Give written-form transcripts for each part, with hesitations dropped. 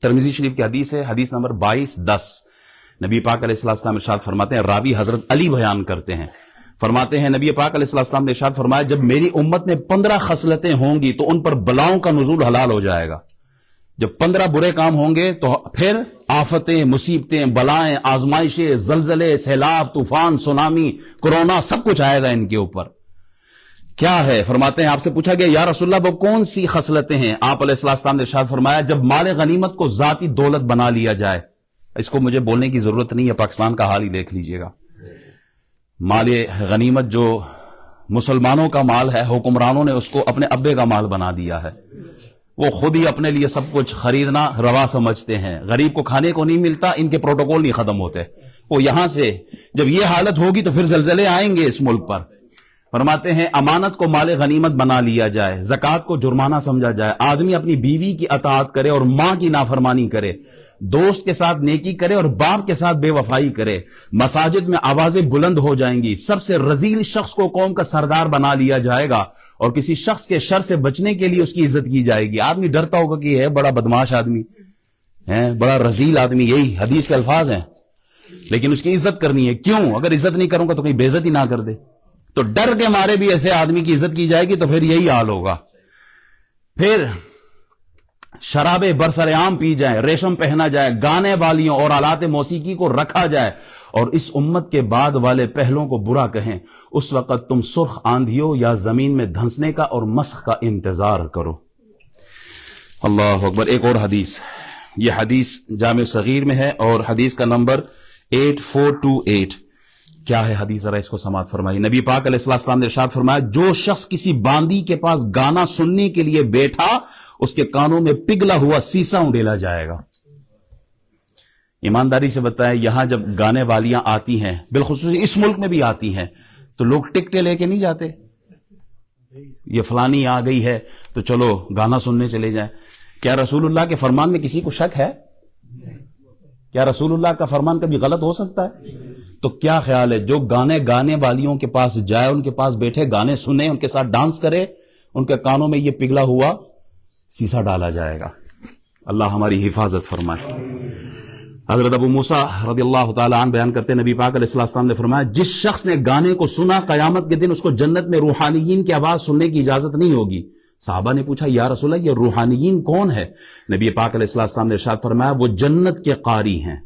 ترمذی شریف کی حدیث ہے، حدیث نمبر 2210. نبی پاک علیہ السلام ارشاد فرماتے ہیں، راوی حضرت علی بیان کرتے ہیں، فرماتے ہیں نبی پاک علیہ السلام نے ارشاد فرمایا، جب میری امت میں 15 خصلتیں ہوں گی تو ان پر بلاؤں کا نزول حلال ہو جائے گا. جب 15 برے کام ہوں گے تو پھر آفتیں، مصیبتیں، بلائیں، آزمائشیں، زلزلے، سیلاب، طوفان، سونامی، کورونا، سب کچھ آئے گا ان کے اوپر. کیا ہے؟ فرماتے ہیں آپ سے پوچھا گیا یا رسول اللہ وہ کون سی خصلتیں ہیں؟ آپ علیہ السلام نے ارشاد فرمایا، جب مال غنیمت کو ذاتی دولت بنا لیا جائے. اس کو مجھے بولنے کی ضرورت نہیں ہے، پاکستان کا حال ہی دیکھ لیجئے گا. مال غنیمت جو مسلمانوں کا مال ہے، حکمرانوں نے اس کو اپنے ابے کا مال بنا دیا ہے. وہ خود ہی اپنے لیے سب کچھ خریدنا روا سمجھتے ہیں. غریب کو کھانے کو نہیں ملتا، ان کے پروٹوکول نہیں ختم ہوتے. وہ یہاں سے جب یہ حالت ہوگی تو پھر زلزلے آئیں گے اس ملک پر. فرماتے ہیں امانت کو مال غنیمت بنا لیا جائے، زکوٰۃ کو جرمانہ سمجھا جائے، آدمی اپنی بیوی کی اطاعت کرے اور ماں کی نافرمانی کرے، دوست کے ساتھ نیکی کرے اور باپ کے ساتھ بے وفائی کرے. مساجد میں آوازیں بلند ہو جائیں گی. سب سے رذیل شخص کو قوم کا سردار بنا لیا جائے گا اور کسی شخص کے شر سے بچنے کے لیے اس کی عزت کی جائے گی. آدمی ڈرتا ہوگا کہ یہ ہے بڑا بدماش آدمی ہے، بڑا رذیل آدمی، یہی حدیث کے الفاظ ہیں، لیکن اس کی عزت کرنی ہے. کیوں؟ اگر عزت نہیں کروں گا تو کہیں بے عزت ہی نہ کر دے. تو ڈر کے مارے بھی ایسے آدمی کی عزت کی جائے گی تو پھر یہی حال ہوگا. پھر شرابیں برسر عام پی جائیں، ریشم پہنا جائے، گانے والیوں اور آلات موسیقی کو رکھا جائے اور اس امت کے بعد والے پہلوں کو برا کہیں. اس وقت تم سرخ آندھیوں یا زمین میں دھنسنے کا اور مسخ کا انتظار کرو. اللہ اکبر. ایک اور حدیث، یہ حدیث جامع صغیر میں ہے اور حدیث کا نمبر 8428. کیا ہے حدیث؟ ذرا اس کو سماعت فرمائی. نبی پاک علیہ السلام نے ارشاد فرمایا، جو شخص کسی باندی کے پاس گانا سننے کے لیے بیٹھا اس کے کانوں میں پگھلا ہوا سیسا اونڈیلا جائے گا. ایمانداری سے بتائیں، یہاں جب گانے والیاں آتی ہیں، بالخصوص اس ملک میں بھی آتی ہیں، تو لوگ ٹکٹیں لے کے نہیں جاتے، یہ فلانی آ گئی ہے تو چلو گانا سننے چلے جائیں. کیا رسول اللہ کے فرمان میں کسی کو شک ہے؟ کیا رسول اللہ کا فرمان کبھی غلط ہو سکتا ہے؟ تو کیا خیال ہے جو گانے والیوں کے پاس جائے، ان کے پاس بیٹھے، گانے سنے، ان کے ساتھ ڈانس کرے، ان کے کانوں میں یہ پگھلا ہوا سیسا ڈالا جائے گا. اللہ ہماری حفاظت فرمائے. حضرت ابو موسیٰ رضی اللہ تعالیٰ عنہ بیان کرتے ہیں، نبی پاک علیہ السلام نے فرمایا، جس شخص نے گانے کو سنا قیامت کے دن اس کو جنت میں روحانیین کی آواز سننے کی اجازت نہیں ہوگی. صحابہ نے پوچھا یا رسول اللہ یہ روحانیین کون ہے؟ نبی پاک علیہ السلام نے ارشاد فرمایا، وہ جنت کے قاری ہیں.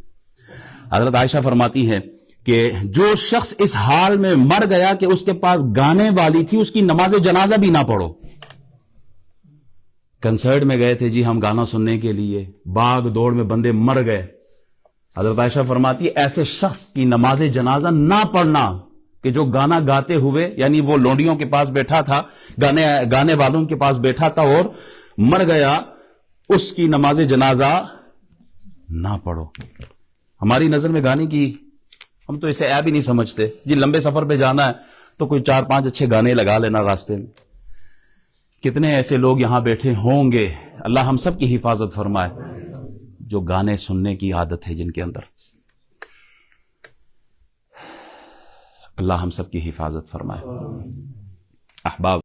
حضرت عائشہ فرماتی ہے کہ جو شخص اس حال میں مر گیا کہ اس کے پاس گانے والی تھی، اس کی نماز جنازہ بھی نہ پڑھو. کنسرٹ میں گئے تھے جی ہم گانا سننے کے لیے، باغ دوڑ میں بندے مر گئے. حضرت عائشہ فرماتی ہے ایسے شخص کی نماز جنازہ نہ پڑھنا کہ جو گانا گاتے ہوئے، یعنی وہ لونڈیوں کے پاس بیٹھا تھا، گانے والوں کے پاس بیٹھا تھا اور مر گیا، اس کی نماز جنازہ نہ پڑھو. ہماری نظر میں گانے کی ہم تو اسے عیب ہی نہیں سمجھتے جی. لمبے سفر پہ جانا ہے تو کوئی 4-5 اچھے گانے لگا لینا راستے میں. کتنے ایسے لوگ یہاں بیٹھے ہوں گے، اللہ ہم سب کی حفاظت فرمائے، جو گانے سننے کی عادت ہے جن کے اندر. اللہ ہم سب کی حفاظت فرمائے. احباب